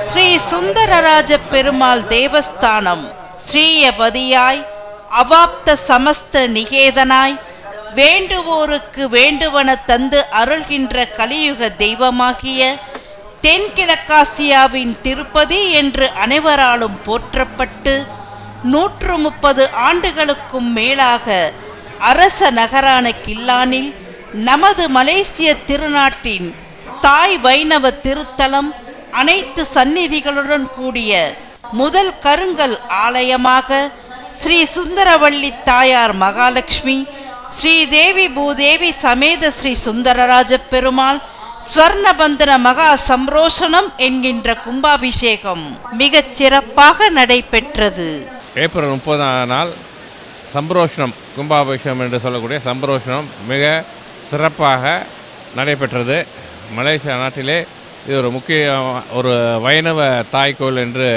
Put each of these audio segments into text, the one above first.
ஸ்ரீ சுந்தரராஜ பெருமாள் தேவஸ்தானம் ஸ்ரீயபதியாய் அவாப்த சமஸ்த நிகேதனாய் வேண்டுவோருக்கு வேண்டுவன தந்து அருள்கின்ற கலியுக தெய்வமாகிய தென்கிழக்காசியாவின் திருப்பதி என்று அனைவராலும் போற்றப்பட்டு 130 ஆண்டுகளுக்கும் மேலாக அரச நகரான கில்லானில் நமது மலேசிய திருநாட்டின் தாய் வைணவ திருத்தலம் அனைத்து சந்நிதிகளுடன் கூடிய முதல் கருங்கல் ஆலயமாக ஸ்ரீ சுந்தரவள்ளி தாயார் மகாலட்சுமி ஸ்ரீதேவி பூதேவி சமேத ஸ்ரீ சுந்தரராஜ பெருமாள் ஸ்வர்ணபந்தன மகா சம்ரோஷனம் என்கின்ற கும்பாபிஷேகம் மிகச் சிறப்பாக நடைபெற்றது. ஏப்ரல் 30ஆம் நாள் சம்ரோஷனம் கும்பாபிஷேகம் என்று சொல்லக்கூடிய சம்ரோஷனம் மிக சிறப்பாக நடைபெற்றது. மலேசியா நாட்டிலே இது ஒரு முக்கிய ஒரு வைணவ தாய்க்கோயில் என்று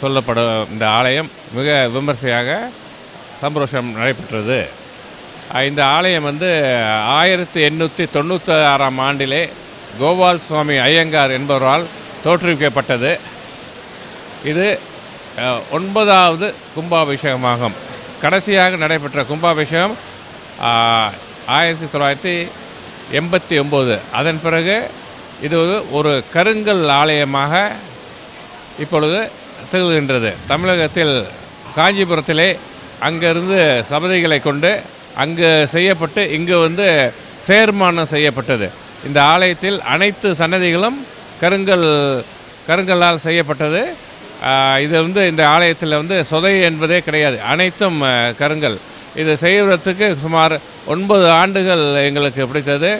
சொல்லப்படும் இந்த ஆலயம் மிக விமர்சையாக சம்ரோஷனம் நடைபெற்றது. இந்த ஆலயம் 1896ஆம் ஆண்டிலே கோபால் சுவாமி ஐயங்கார் என்பவரால் தோற்றுவிக்கப்பட்டது. இது 9வது கும்பாபிஷேகமாகும். கடைசியாக நடைபெற்ற கும்பாபிஷேகம் 1989. அதன் பிறகு இது ஒரு கருங்கல் ஆலயமாக இப்பொழுது திகழ்கின்றது. தமிழகத்தில் காஞ்சிபுரத்திலே அங்கிருந்து சபதிகளை கொண்டு அங்கு செய்யப்பட்டு இங்கு சேர்மானம் செய்யப்பட்டது. இந்த ஆலயத்தில் அனைத்து சன்னதிகளும் கருங்கல்லால் செய்யப்பட்டது. இது இந்த ஆலயத்தில் சொதை என்பதே கிடையாது, அனைத்தும் கருங்கல். இது செய்வதற்கு சுமார் 9 ஆண்டுகள் எங்களுக்கு பிடித்தது.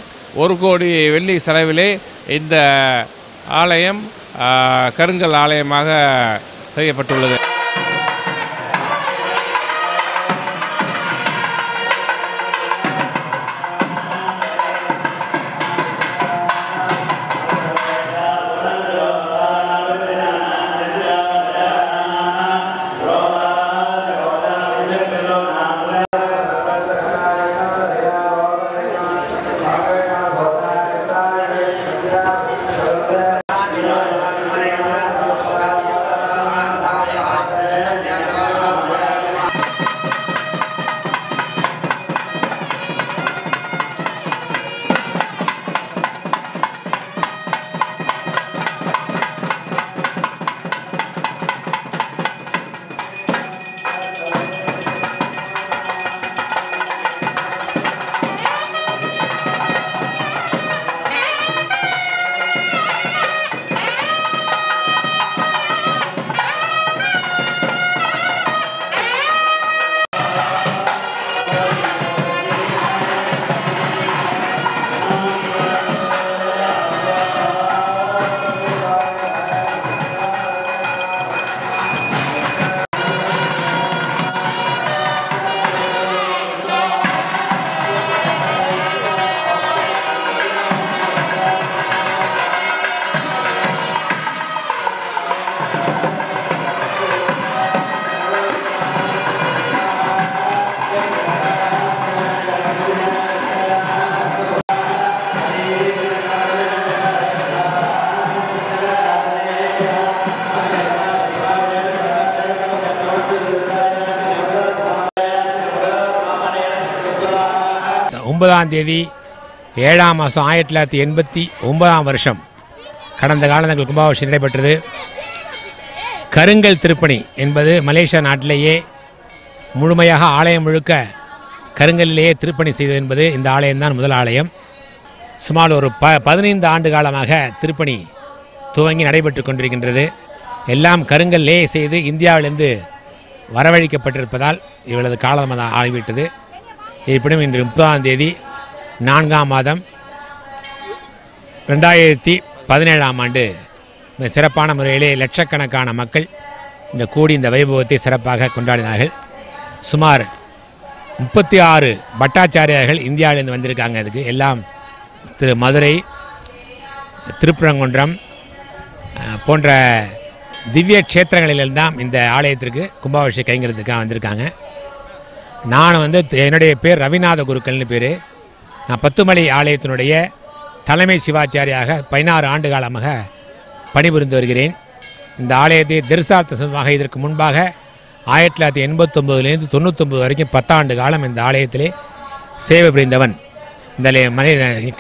1 கோடி வெள்ளி செலவிலே இந்த ஆலயம் கருங்கல் ஆலயமாக செய்யப்பட்டுள்ளது. ஒன்பதாம் தேதி 7ஆம் மாதம் 1989ஆம் வருஷம் கடந்த காலங்கள் கும்பாபிஷேகம் நடைபெற்றது. கருங்கல் திருப்பணி என்பது மலேசியா நாட்டிலேயே முழுமையாக ஆலயம் முழுக்க கருங்கல்லிலேயே திருப்பணி செய்தது என்பது இந்த ஆலயம்தான் முதல் ஆலயம். சுமார் ஒரு 15 ஆண்டு காலமாக திருப்பணி துவங்கி நடைபெற்று கொண்டிருக்கின்றது. எல்லாம் கருங்கல்லே செய்து இந்தியாவிலிருந்து வரவழைக்கப்பட்டிருப்பதால் இவளது காலம் ஆகிவிட்டது. இருப்பினும் இன்று 30ஆம் தேதி 4ஆம் மாதம் 2017ஆம் ஆண்டு சிறப்பான முறையிலே லட்சக்கணக்கான மக்கள் இந்த கூடி இந்த வைபவத்தை சிறப்பாக கொண்டாடினார்கள். சுமார் 36 பட்டாச்சாரியார்கள் இந்தியாவிலிருந்து வந்திருக்காங்க. இதுக்கு எல்லாம் மதுரை, திருப்பரங்குன்றம் போன்ற திவ்ய க்ஷேத்திரங்களில்தான் இந்த ஆலயத்திற்கு கும்பாபிஷேகம் கைங்கிறதுக்காக வந்திருக்காங்க. நான் என்னுடைய பேர் ரவிநாத குருக்கள்னு பேர். நான் பத்துமலை ஆலயத்தினுடைய தலைமை சிவாச்சாரியாக 16 ஆண்டு காலமாக பணிபுரிந்து வருகிறேன். இந்த ஆலயத்தை தரிசார்த்த சொந்தமாக இதற்கு முன்பாக 1989லேருந்து 99 வரைக்கும் 10 ஆண்டு காலம் இந்த ஆலயத்திலே சேவை புரிந்தவன். இந்த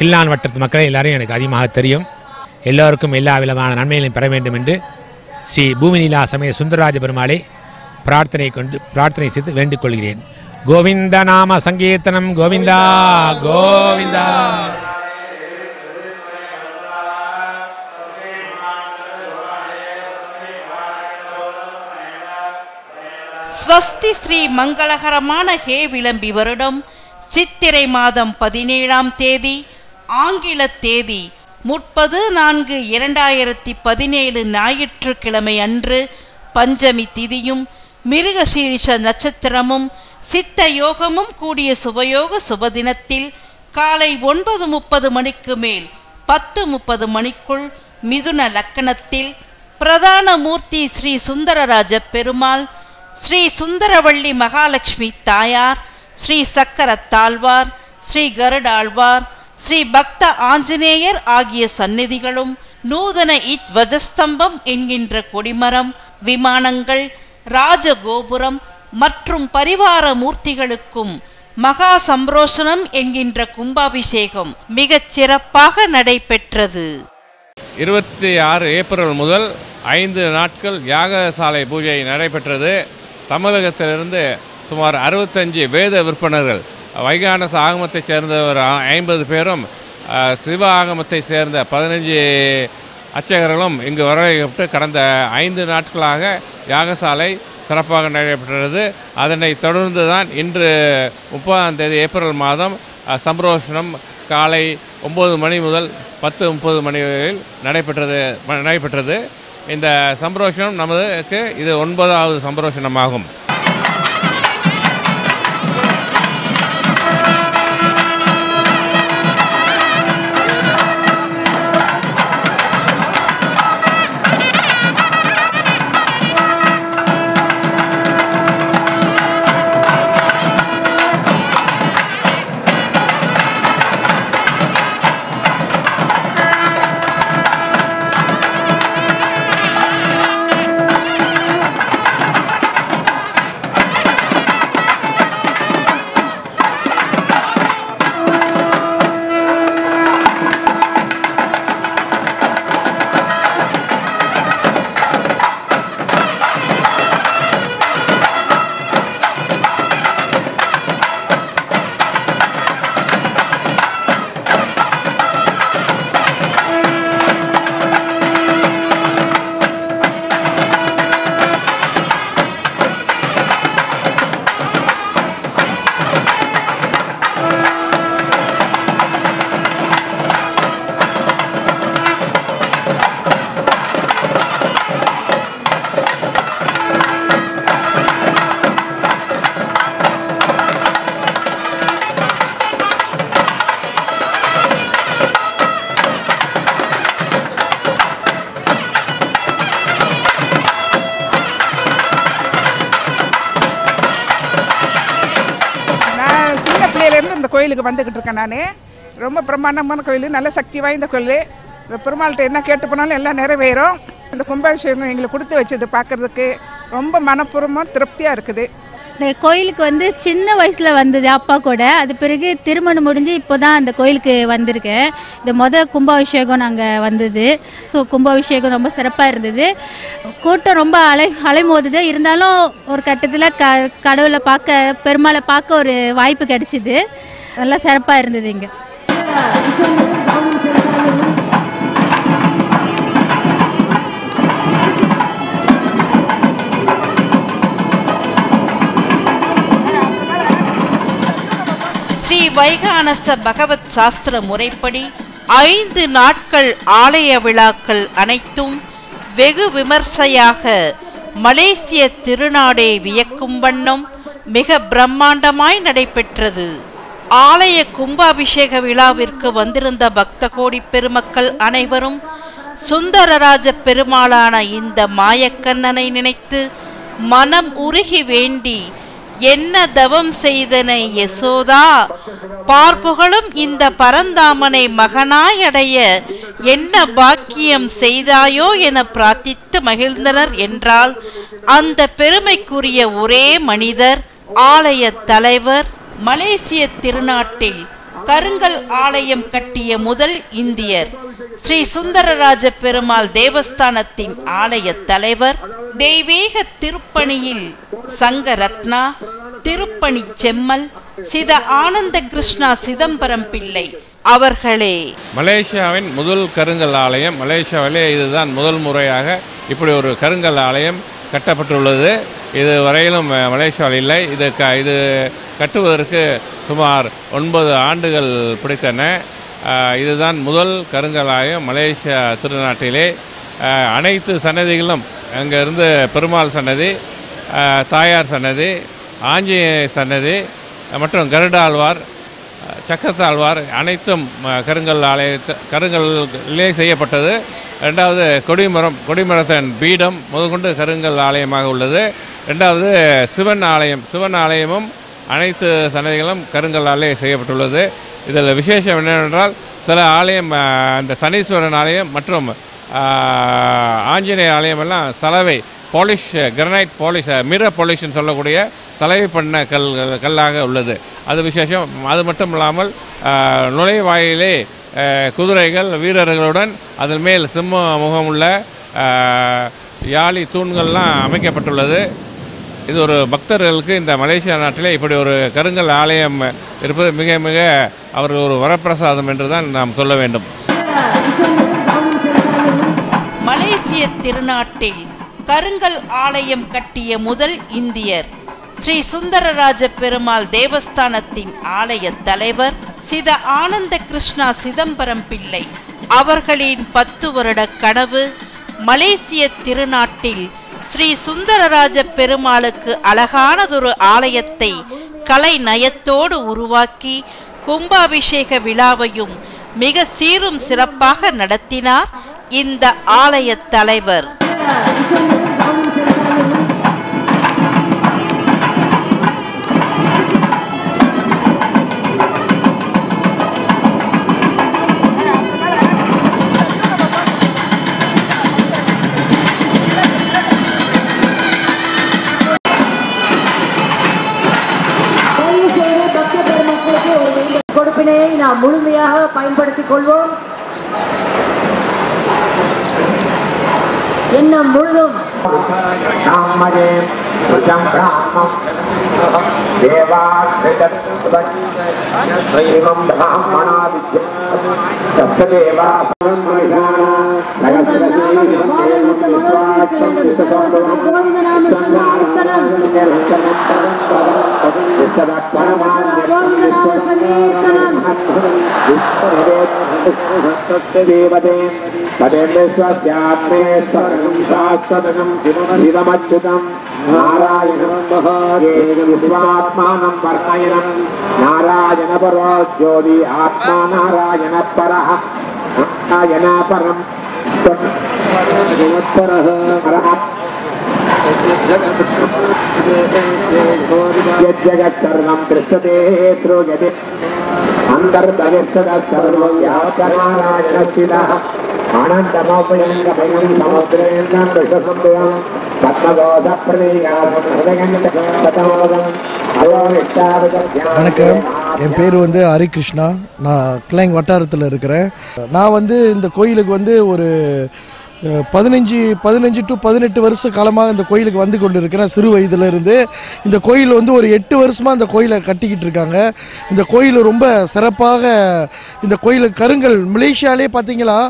கிள்ளான் வட்டத்து மக்களை எல்லாரும் எனக்கு அதிகமாக தெரியும். எல்லோருக்கும் எல்லா விதமான நன்மைகளையும் பெற வேண்டும் என்று ஸ்ரீ பூமிநீலா சமய சுந்தரராஜ பெருமாளை பிரார்த்தனை செய்து வேண்டிக் கொள்கிறேன். கோவிந்த நாம சங்கீர்த்தனம் கோவிந்தா கோவிந்தா. ஸ்வஸ்தி ஸ்ரீ மங்களகரமான ஹே விளம்பி வருடம் சித்திரை மாதம் 17ஆம் தேதி ஆங்கில தேதி 30/4/2017 ஞாயிற்றுக்கிழமை அன்று பஞ்சமி திதியும் மிருகசீரிஷ நட்சத்திரமும் சித்த யோகமும் கூடிய சுபயோக சுபதினத்தில் காலை 9:30 மணிக்கு மேல் 10:30 மணிக்குள் மிதுன லக்கணத்தில் பிரதான மூர்த்தி ஸ்ரீ சுந்தரராஜ பெருமாள், ஸ்ரீ சுந்தரவள்ளி மகாலட்சுமி தாயார், ஸ்ரீ சக்கரத்தாழ்வார், ஸ்ரீ கருடாழ்வார், ஸ்ரீ பக்த ஆஞ்சநேயர் ஆகிய சந்நிதிகளும் நூதன துவஜஸ்தம்பம் என்கின்ற கொடிமரம், விமானங்கள், ராஜகோபுரம் மற்றும் பரிவார மூர்த்திகளுக்கும் மகா சம்ரோஷனம் என்கின்ற கும்பாபிஷேகம் மிகச் சிறப்பாக நடைபெற்றது. 26 ஏப்ரல் முதல் 5 நாட்கள் யாகசாலை பூஜை நடைபெற்றது. தமிழகத்திலிருந்து சுமார் 65 வேத விற்பனர்கள், வைகானச ஆகமத்தை சேர்ந்தவர் 50 பேரும், சிவ ஆகமத்தை சேர்ந்த 15 அர்ச்சகர்களும் இங்கு வரவேற்று கடந்த 5 நாட்களாக யாகசாலை சிறப்பாக நடைபெற்றது. அதனை தொடர்ந்து தான் இன்று 30ஆம் தேதி ஏப்ரல் மாதம் சம்ரோஷனம் காலை 9 மணி முதல் 10:30 மணி வரையில் நடைபெற்றது. இந்த சம்ரோஷனம் நமக்கு இது 9வது சம்ரோஷனமாகும். இந்த கோயிலுக்கு வந்துக்கிட்டு இருக்கேன். நான் ரொம்ப பிரம்மாண்டமான கோயில், நல்ல சக்தி வாய்ந்த கோயில். இந்த பெருமாள்கிட்ட என்ன கேட்டு போனாலும் எல்லாம் நிறைவேறும். இந்த கும்பாபிஷேகம் எங்களுக்கு கொடுத்து வச்சது பார்க்குறதுக்கு ரொம்ப மனப்பூர்வமாக திருப்தியாக இருக்குது. இந்த கோயிலுக்கு சின்ன வயசில் வந்தது அப்பா கூட. அது பிறகு திருமணம் முடிஞ்சு இப்போ தான் அந்த கோயிலுக்கு வந்திருக்கேன். இந்த கும்பாபிஷேகம் நாங்கள் வந்தது. ஸோ கும்பாபிஷேகம் ரொம்ப சிறப்பாக இருந்தது. கூட்டம் ரொம்ப அலைமோதுது. இருந்தாலும் ஒரு கட்டத்தில் கடவுளை பார்க்க, பெருமாளை பார்க்க ஒரு வாய்ப்பு கிடைச்சிது. நல்லா சிறப்பாக இருந்தது இங்கே. ஸ்ரீ வைகானச பகவத் சாஸ்திர முறைப்படி 5 நாட்கள் ஆலய விழாக்கள் அனைத்தும் வெகு விமர்சையாக மலேசிய திருநாடே வியக்கும் வண்ணம் மிக பிரம்மாண்டமாய் நடைபெற்றது. ஆலய கும்பாபிஷேக விழாவிற்கு வந்திருந்த பக்த கோடி பெருமக்கள் அனைவரும் சுந்தரராஜ பெருமாளான இந்த மாயக்கண்ணனை நினைத்து மனம் உருகி வேண்டி என்ன தவம் செய்தனை யசோதா, பார்ப்புகளும் இந்த பரந்தாமனை மகனாய் அடைய என்ன பாக்கியம் செய்தாயோ என பிரார்த்தித்து மகிழ்ந்தனர் என்றால் அந்த பெருமைக்குரிய ஒரே மனிதர் ஆலய தலைவர். மலேசிய திருநாட்டில் கருங்கல் ஆலயம் கட்டிய முதல் இந்தியர் ஸ்ரீ சுந்தரராஜ பெருமாள் தேவஸ்தானத்தின் ஆலய தலைவர். தெய்வீக திருப்பணியில் சங்க ரத்னா, திருப்பணி செம்மல், சித ஆனந்த கிருஷ்ணா சிதம்பரம் பிள்ளை அவர்களே. மலேசியாவின் முதல் கருங்கல் ஆலயம். மலேசியாவிலே இதுதான் முதல் முறையாக இப்படி ஒரு கருங்கல் ஆலயம் கட்டப்பட்டுள்ளது. இது வரையிலும் மலேசியாவில் இல்லை. இது கட்டுவதற்கு சுமார் 9 ஆண்டுகள் பிடித்தன. இதுதான் முதல் கருங்கல் ஆலயம் மலேசியா திருநாட்டிலே. அனைத்து சன்னதிகளும் அங்கிருந்து பெருமாள் சன்னதி, தாயார் சன்னதி, ஆஞ்சநேய சன்னதி மற்றும் கருடாழ்வார், சக்கரத்தாழ்வார் அனைத்தும் கருங்கல்லே செய்யப்பட்டது. ரெண்டாவது கொடிமரத்தின் பீடம் முதற்கொண்டு கருங்கல் ஆலயமாக உள்ளது. ரெண்டாவது சிவன் ஆலயமும் அனைத்து சன்னதிகளும் கருங்கல்லாலே செய்யப்பட்டுள்ளது. இதில் விசேஷம் என்னவென்றால் சில ஆலயம், அந்த சனீஸ்வரன் ஆலயம் மற்றும் ஆஞ்சநேய ஆலயம் எல்லாம் சலவை பாலிஷ், கிரனைட் பாலிஷ், மிரர் பாலிஷ்னு சொல்லக்கூடிய சலவை பண்ண கல்லாக உள்ளது. அது விசேஷம். அது மட்டும் இல்லாமல் நுழைவாயிலே குதிரைகள் வீரர்களுடன் அதன் மேல் சிம்ம முகமுள்ள யாழி தூண்கள்லாம் அமைக்கப்பட்டுள்ளது. இது ஒரு பக்தர்களுக்கு இந்த மலேசியா நாட்டிலே இப்படி ஒரு கருங்கல் ஆலயம் இருப்பது மிக மிக அவர்கள் ஒரு வரப்பிரசாதம் என்று தான் நாம் சொல்ல வேண்டும். மலேசிய திருநாட்டில் கருங்கல் ஆலயம் கட்டிய முதல் இந்தியர் ஸ்ரீ சுந்தரராஜ பெருமாள் தேவஸ்தானத்தின் ஆலய தலைவர் சித ஆனந்த கிருஷ்ணா சிதம்பரம் பிள்ளை அவர்களின் 10 வருட கனவு மலேசிய திருநாட்டில் ஸ்ரீ சுந்தரராஜ பெருமாளுக்கு அழகானதொரு ஆலயத்தை கலை நயத்தோடு உருவாக்கி கும்பாபிஷேக விழாவையும் மிக சீரும் சிறப்பாக நடத்தினார் இந்த ஆலய தலைவர். கொடுப்பினை நாம் முழுமையாக பயன்படுத்திக் கொள்வோம். எண்ணம் முழுதும் नारायण परो ज्योति आत्मा नारायण परः नारायण परम जगत् सर्वं दृश्यते श्रूयते अन्तर्बहिस्ततः सर्वं व्याप्तनारायणस्थितः आनन्दमोपयङ्गभयं समुद्रेन्द्रं विश्वसंभवं पद्मगोधप्रतीकासं हृदयं வணக்கம், என் பேர் ஹரிகிருஷ்ணா. நான் கிளாங் வட்டாரத்தில் இருக்கிறேன். நான் இந்த கோயிலுக்கு ஒரு 15 to 18 வருஷ காலமாக இந்த கோயிலுக்கு வந்து கொண்டு இருக்கிறேன். சிறு வயதிலிருந்து இந்த கோயில் ஒரு 8 வருஷமாக இந்த கோயிலை கட்டிக்கிட்டு இருக்காங்க. இந்த கோயில் ரொம்ப சிறப்பாக, இந்த கோயில் கருங்கல் மலேசியாலே பார்த்தீங்களா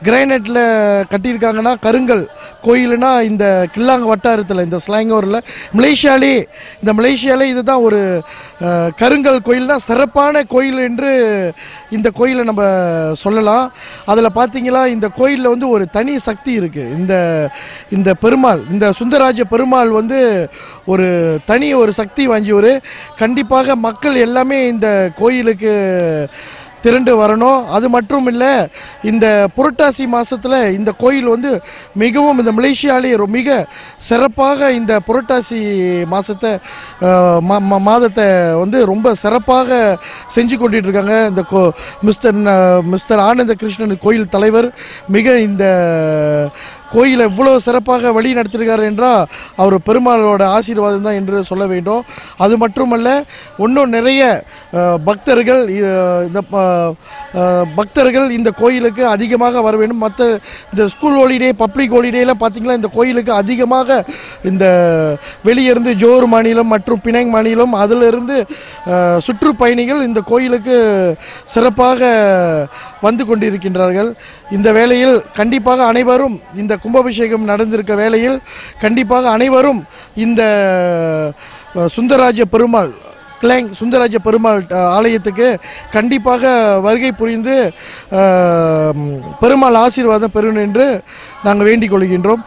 கிரானைட்டில் கட்டியிருக்காங்கன்னா, கருங்கல் கோயிலுனா இந்த கில்லாங் வட்டாரத்தில் இந்த ஸ்லாங்கோரில் மலேசியாலே இதுதான் ஒரு கருங்கல் கோயில்னா சிறப்பான கோயில் என்று இந்த கோயிலை நம்ம சொல்லலாம். அதில் பார்த்தீங்களா இந்த கோயிலில் ஒரு தனி சக்தி இருக்குது. இந்த பெருமாள், இந்த சுந்தரராஜ பெருமாள் ஒரு தனி ஒரு சக்தி வாங்கியவர். கண்டிப்பாக மக்கள் எல்லாமே இந்த கோயிலுக்கு திரண்டு வரணும். அது மட்டும் இல்லை, இந்த புரட்டாசி மாதத்தில் இந்த கோயில் வந்து மிகவும் இந்த மலேசியாவிலே மிக சிறப்பாக இந்த புரட்டாசி மாதத்தை வந்து ரொம்ப சிறப்பாக செஞ்சு கொண்டுட்டு இருக்காங்க. இந்த மிஸ்டர் ஆனந்த கிருஷ்ணன் கோயில் தலைவர் மிக இந்த கோயிலை இவ்வளோ சிறப்பாக வழி நடத்திருக்கார் என்றால் அவர் பெருமாளோட ஆசீர்வாதம் தான் என்று சொல்ல வேண்டும். அது மட்டுமல்ல, இன்னும் நிறைய பக்தர்கள் இந்த கோயிலுக்கு அதிகமாக வர வேண்டும். மற்ற இந்த ஸ்கூல் ஹாலிடே, பப்ளிக் ஹாலிடேலாம் பார்த்திங்கன்னா இந்த கோயிலுக்கு அதிகமாக இந்த வெளியிருந்து ஜோர் மாநிலம் மற்றும் பினாங் மாநிலம் அதிலிருந்து சுற்றுப்பயணிகள் இந்த கோயிலுக்கு சிறப்பாக வந்து கொண்டிருக்கின்றார்கள். இந்த வேளையில் கண்டிப்பாக அனைவரும் இந்த கும்பாபிஷேகம் நடந்திருக்க வேளையில் கண்டிப்பாக அனைவரும் இந்த சுந்தரராஜ பெருமாள் சுந்தரராஜ பெருமாள் ஆலயத்துக்கு கண்டிப்பாக வருகை புரிந்து பெருமாள் ஆசீர்வாதம் பெறணும் என்று நாங்கள் வேண்டிக் கொள்கின்றோம்.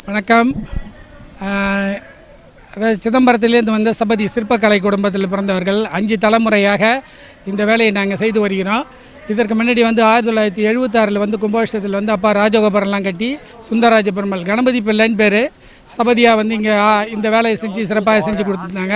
வணக்கம். அதாவது சிதம்பரத்திலேருந்து வந்த ஸ்தபதி சிற்பக்கலை குடும்பத்தில் பிறந்தவர்கள் 5 தலைமுறையாக இந்த வேலையை நாங்கள் செய்து வருகிறோம். இதற்கு முன்னாடி 1976 கும்பாபிஷேகத்தில் அப்பா ராஜகோபுரம்லாம் கட்டி சுந்தரராஜ பெருமாள் கணபதி பிள்ளைன்னு பேர் ஸ்தபதியாக இங்கே இந்த வேலையை செஞ்சு சிறப்பாக செஞ்சு கொடுத்துருந்தாங்க.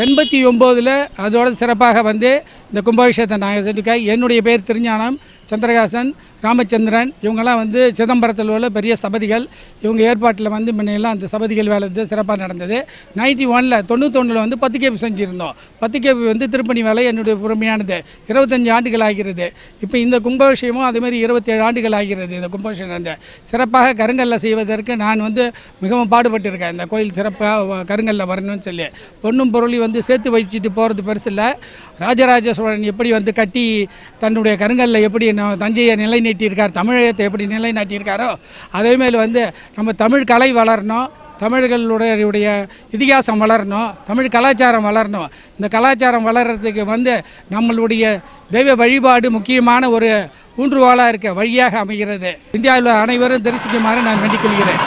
89 அதோடு சிறப்பாக இந்த கும்பாபிஷேகத்தை நாங்கள் செஞ்சுருக்கோம். என்னுடைய பேர் திருஞானம் சந்திரகாசன், ராமச்சந்திரன். இவங்கெல்லாம் சிதம்பரத்தில் உள்ள பெரிய ஸ்தபதிகள். இவங்க ஏற்பாட்டில் முன்னெல்லாம் அந்த ஸ்தபதிகள் வேலை சிறப்பாக நடந்தது. 91 10 கேப்பு செஞ்சுருந்தோம். 10 கேப்பு திருப்பணி வேலை என்னுடைய பொறுமையானது 25 ஆண்டுகள் ஆகிறது. இப்போ இந்த கும்பாபிஷேகமும் அதேமாதிரி 27 ஆண்டுகள் ஆகிறது. இந்த கும்பாபிஷேகம் சிறப்பாக கருங்கல்ல செய்வதற்கு நான் மிகவும் பாடுபட்டிருக்கேன். இந்த கோயில் சிறப்பாக கருங்கல்ல வரணும்னு சொல்லி பொண்ணும் பொருளையும் சேர்த்து வச்சுட்டு போகிறது பெருசு இல்லை. ராஜராஜ சோழன் எப்படி கட்டி தன்னுடைய கருங்கல்ல எப்படி தஞ்சையை நிலைநாட்டியிருக்கார், தமிழகத்தை எப்படி நிலைநாட்டியிருக்காரோ அதேமாதிரி நம்ம தமிழ் கலை வளரணும், தமிழர்களுடைய இதிகாசம் வளரணும், தமிழ் கலாச்சாரம் வளரணும். இந்த கலாச்சாரம் வளர்கிறதுக்கு நம்மளுடைய தெய்வ வழிபாடு முக்கியமான ஒரு ஊன்றுகோலாக இருக்க வழியாக அமைகிறது. இந்தியாவில் அனைவரும் தரிசிக்குமாறு நான் வேண்டிக் கொள்கிறேன்.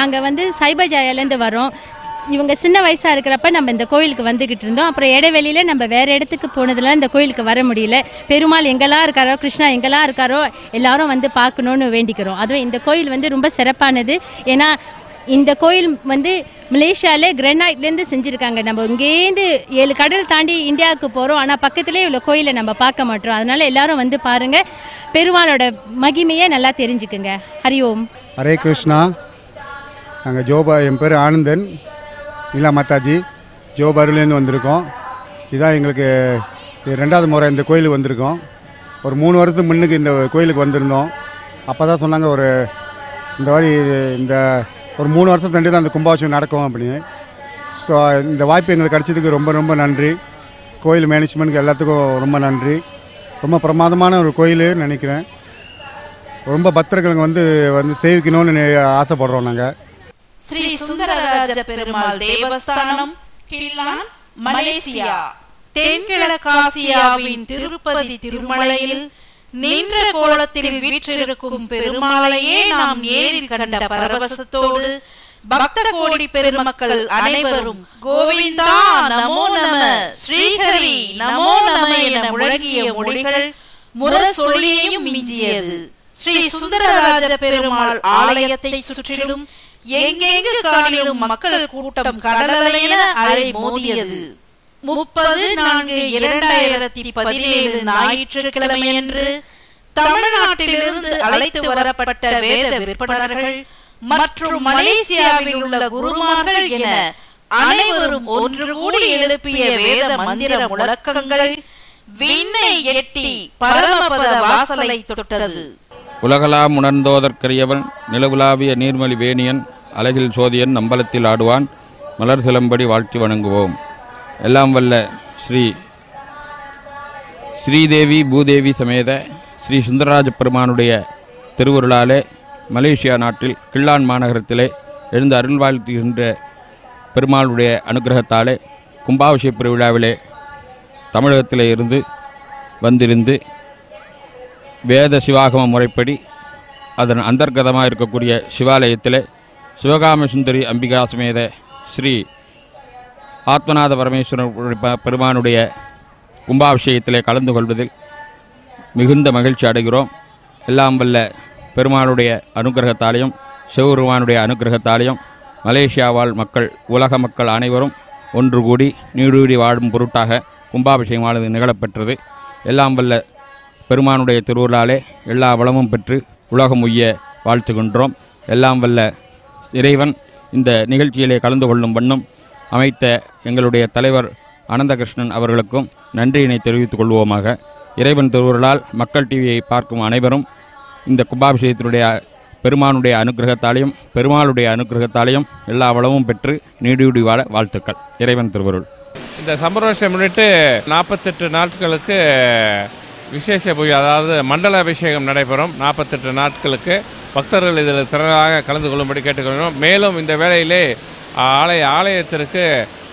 நாங்கள் வந்து சைபஜாயாலேருந்து வரோம். இவங்க சின்ன வயசாக இருக்கிறப்ப நம்ம இந்த கோயிலுக்கு வந்துக்கிட்டு இருந்தோம். அப்புறம் இடைவெளியில் நம்ம வேறு இடத்துக்கு போனதுனால இந்த கோயிலுக்கு வர முடியல. பெருமாள் எங்கெல்லாம் இருக்காரோ, கிருஷ்ணா எங்கெல்லாம் இருக்காரோ எல்லாரும் வந்து பார்க்கணுன்னு வேண்டிக்கிறோம். அதுவும் இந்த கோயில் வந்து ரொம்ப சிறப்பானது. ஏன்னா இந்த கோயில் வந்து மலேசியாவில் கிரானைட்லேருந்து செஞ்சுருக்காங்க. நம்ம இங்கேருந்து 7 கடல் தாண்டி இந்தியாவுக்கு போகிறோம், ஆனால் பக்கத்துலேயே உள்ள கோயிலை நம்ம பார்க்க மாட்டோம். அதனால் எல்லாரும் வந்து பாருங்கள், பெருமாளோட மகிமையை நல்லா தெரிஞ்சுக்குங்க. ஹரி ஓம். ஹரே கிருஷ்ணா. நாங்கள் என் பேர் ஆனந்தன், நீலா மாதாஜி, ஜோபாருலேருந்து வந்திருக்கோம். இதுதான் எங்களுக்கு 2வது முறை இந்த கோயிலுக்கு வந்திருக்கோம். ஒரு 3 வருஷத்துக்கு முன்னுக்கு இந்த கோயிலுக்கு வந்திருந்தோம். அப்போ தான் சொன்னாங்க இந்த மாதிரி ஒரு 3 வருஷம் தண்டி தான் அந்த கும்பாபிஷேகம் நடக்கும் அப்படின்னு. ஸோ இந்த வாய்ப்பு எங்களுக்கு கிடச்சதுக்கு ரொம்ப ரொம்ப நன்றி. கோயில் மேனேஜ்மெண்ட்டுக்கு எல்லாத்துக்கும் ரொம்ப நன்றி. ரொம்ப பிரமாதமான ஒரு கோயில் நினைக்கிறேன். ரொம்ப பக்தர்களுக்கு வந்து சேவிக்கணும்னு ஆசைப்படுறோம். நாங்கள் ஸ்ரீ சுந்தரராஜ பெருமாள் தேவஸ்தானம், கில்லான், மலேசியா. தென்கிழக்காசியாவின் திருப்பதி திருமலையில் நின்ற கோலத்தில் வீற்றிருக்கும் பெருமாளையே நாம் நேரில் கண்ட பரவசத்தோடு பக்த கோடி பெருமக்கள் அனைவரும் கோவிந்தா நமோ நம, ஸ்ரீஹரி நமோ நம என முழங்கிய மொழிகள் முரசொலியையும் மிஞ்சியது. ஸ்ரீ சுந்தரராஜ பெருமாள் ஆலயத்தை சுற்றிலும் எங்கெங்கு காணிலும் மக்கள் கூட்டம் கடலென அலை மோதியது. 30/4/2017 ஞாயிற்றுக்கிழமையன்று தமிழ்நாட்டிலிருந்து அழைத்து வரப்பட்ட வேத விற்பனர்கள் மற்றும் மலேசியாவில் உள்ள குருமார்கள் என அனைவரும் ஒன்று கூடி எழுப்பிய வேத மந்திர முழக்கங்கள் விண்ணை எட்டி பரமபத வாசலை தொட்டது. உலகலாம் உணர்ந்தோதற்கரியவன், நிலவுலாவிய நீர்மலி வேணியன், அழகில் சோதியன், அம்பலத்தில் ஆடுவான், மலர் சிலம்படி வாழ்த்தி வணங்குவோம். எல்லாம் வல்ல ஸ்ரீதேவி பூதேவி சமேத ஸ்ரீ சுந்தரராஜ பெருமானுடைய திருவருளாலே மலேசியா நாட்டில் கில்லான் மாநகரத்திலே எழுந்து அருள் வாழ்த்துகின்ற பெருமாளுடைய அனுகிரகத்தாலே கும்பாபிஷேக பெருவிழாவிலே தமிழகத்திலே வந்திருந்து வேத சிவாகம முறைப்படி அதன் அந்தர்கதமாக இருக்கக்கூடிய சிவாலயத்தில் சிவகாம சுந்தரி அம்பிகா சமேத ஸ்ரீ ஆத்மநாத பரமேஸ்வரன் பெருமானுடைய கும்பாபிஷேகத்திலே கலந்து கொள்வதில் மிகுந்த மகிழ்ச்சி அடைகிறோம். எல்லாம் வல்ல பெருமானுடைய அனுகிரகத்தாலையும் சிவபெருமானுடைய அனுகிரகத்தாலையும் மலேசியா வாழ் மக்கள், உலக மக்கள் அனைவரும் ஒன்று கூடி நீடூடி வாழும் பொருட்டாக கும்பாபிஷேகமானது நிகழப்பெற்றது. எல்லாம் வல்ல பெருமானுடைய திருவுருளாலே எல்லா வளமும் பெற்று உலகம் உய்ய வாழ்த்துகின்றோம். எல்லாம் வல்ல இறைவன் இந்த நிகழ்ச்சியிலே கலந்து கொள்ளும் வண்ணம் அமைத்த எங்களுடைய தலைவர் அனந்தகிருஷ்ணன் அவர்களுக்கும் நன்றியினை தெரிவித்துக் கொள்வோமாக. இறைவன் திருவுருளால் மக்கள் டிவியை பார்க்கும் அனைவரும் இந்த கும்பாபிஷேகத்தினுடைய பெருமானுடைய அனுகிரகத்தாலையும் பெருமாளுடைய அனுகிரகத்தாலையும் எல்லா வளமும் பெற்று நீடியூடி வாழ வாழ்த்துக்கள். இறைவன் திருவருள். இந்த சம்பரோஷம் முன்னிட்டு 48 நாட்களுக்கு விசேஷ பூஜை, அதாவது மண்டல அபிஷேகம் நடைபெறும். 48 நாட்களுக்கு பக்தர்கள் இதில் திறனாக கலந்து கொள்ளும்படி கேட்டுக்கொள்கிறோம். மேலும் இந்த வேளையிலே ஆலயத்திற்கு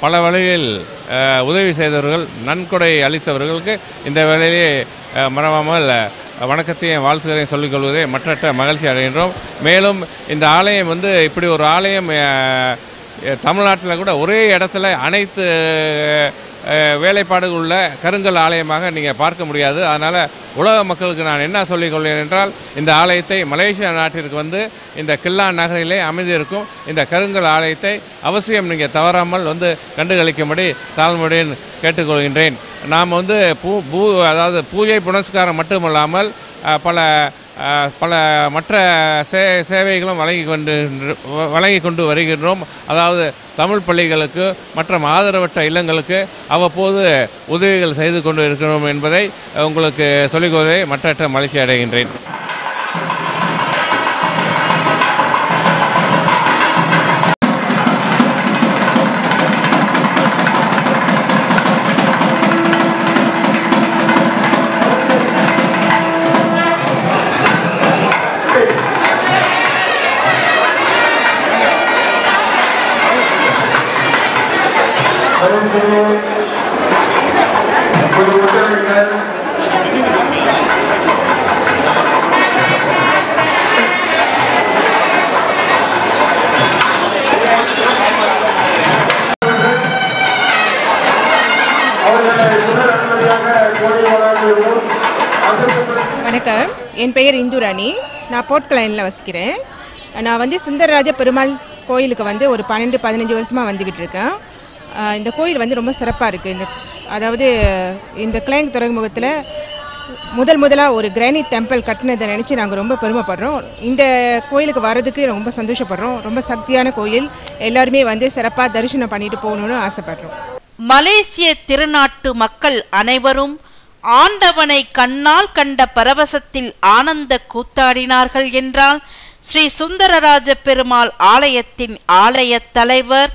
பல வழியில் உதவி செய்தவர்கள், நன்கொடை அளித்தவர்களுக்கு இந்த வேளையிலே மறவாமல் வணக்கத்தையும் வாழ்த்துக்களையும் சொல்லிக்கொள்வதை மற்றற்ற மகிழ்ச்சி அடைகின்றோம். மேலும் இந்த ஆலயம் இப்படி ஒரு ஆலயம் தமிழ்நாட்டில் கூட ஒரே இடத்துல அனைத்து வேலைப்பாடுகள் உள்ள கருங்கல் ஆலயமாக நீங்கள் பார்க்க முடியாது. அதனால் உலக மக்களுக்கு நான் என்ன சொல்லிக்கொள்கிறேன் என்றால், இந்த ஆலயத்தை மலேசியா நாட்டிற்கு இந்த கில்லான் நகரிலே அமைந்திருக்கும் இந்த கருங்கல் ஆலயத்தை அவசியம் நீங்கள் தவறாமல் கண்டுகளிக்கும்படி தாழ்மையுடன் கேட்டுக்கொள்கின்றேன். நாம் அதாவது பூஜை புனஸ்காரம் மட்டுமல்லாமல் பல மற்ற சேவைகளும் வழங்கி கொண்டு வருகின்றோம். அதாவது தமிழ் பள்ளிகளுக்கு மற்றும் ஆதரவற்ற இல்லங்களுக்கு அவ்வப்போது உதவிகள் செய்து கொண்டு இருக்கிறோம் என்பதை உங்களுக்கு சொல்லிக்கொள்வதை மற்றற்ற மகிழ்ச்சி அடைகின்றேன். வணக்கம், என் பெயர் இந்துராணி. நான் போர்ட்கலைனில் வசிக்கிறேன். நான் வந்து சுந்தரராஜ பெருமாள் கோயிலுக்கு ஒரு 12-15 வருஷமாக வந்துக்கிட்டு இருக்கேன். இந்த கோயில் ரொம்ப சிறப்பாக இருக்குது. அதாவது இந்த கிளைங் துறைமுகத்தில் முதலாக ஒரு கிரானைட் டெம்பிள் கட்டினதை நினச்சி நாங்கள் ரொம்ப பெருமைப்படுறோம். இந்த கோயிலுக்கு வர்றதுக்கு ரொம்ப சந்தோஷப்படுறோம். ரொம்ப சக்தியான கோயில். எல்லாருமே சிறப்பாக தரிசனம் பண்ணிட்டு போகணும்னு ஆசைப்படுறோம். மலேசிய திருநாட்டு மக்கள் அனைவரும் ஆண்டவனை கண்ணால் கண்ட பரவசத்தில் ஆனந்த கூத்தாடினார்கள் என்றால் ஸ்ரீ சுந்தரராஜ பெருமாள் ஆலயத்தின் ஆலய தலைவர்,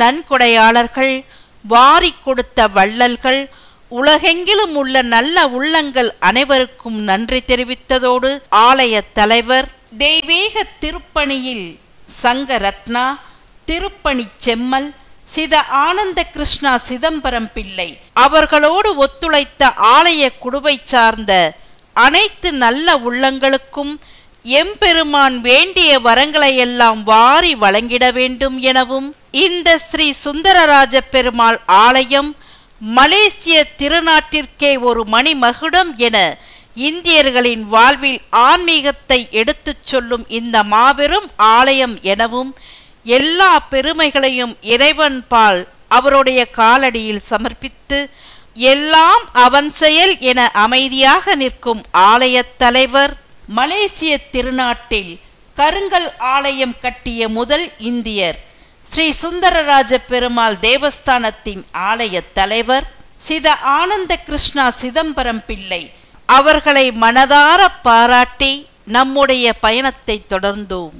நன்கொடையாளர்கள், வாரி கொடுத்த வள்ளல்கள், உலகெங்கிலும் உள்ள நல்ல உள்ளங்கள் அனைவருக்கும் நன்றி தெரிவித்ததோடு ஆலய தலைவர், தெய்வீக திருப்பணியில் சங்கரத்னா, திருப்பணி செம்மல், சித ஆனந்த கிருஷ்ணா சிதம்பரம் பிள்ளை அவர்களோடு ஒத்துழைத்த ஆலய குடுவை சார்ந்த அனைத்து நல்ல உள்ளங்களுக்கும் எம்பெருமான் வேண்டிய வரங்களை எல்லாம் வாரி வழங்கிட வேண்டும் எனவும், இந்த ஸ்ரீ சுந்தரராஜ பெருமாள் ஆலயம் மலேசிய திருநாட்டிற்கே ஒரு மணிமகுடம் என இந்தியர்களின் வாழ்வில் ஆன்மீகத்தை எடுத்துச் சொல்லும் இந்த மாபெரும் ஆலயம் எனவும், எல்லா பெருமைகளையும் இறைவன் பால் அவருடைய காலடியில் சமர்ப்பித்து எல்லாம் அவன் செயல் என அமைதியாக நிற்கும் ஆலய தலைவர், மலேசிய திருநாட்டில் கருங்கல் ஆலயம் கட்டிய முதல் இந்தியர், ஸ்ரீ சுந்தரராஜ பெருமாள் தேவஸ்தானத்தின் ஆலய தலைவர் சித ஆனந்த கிருஷ்ணா சிதம்பரம் பிள்ளை அவர்களை மனதார பாராட்டி நம்முடைய பயணத்தை தொடர்ந்தோம்.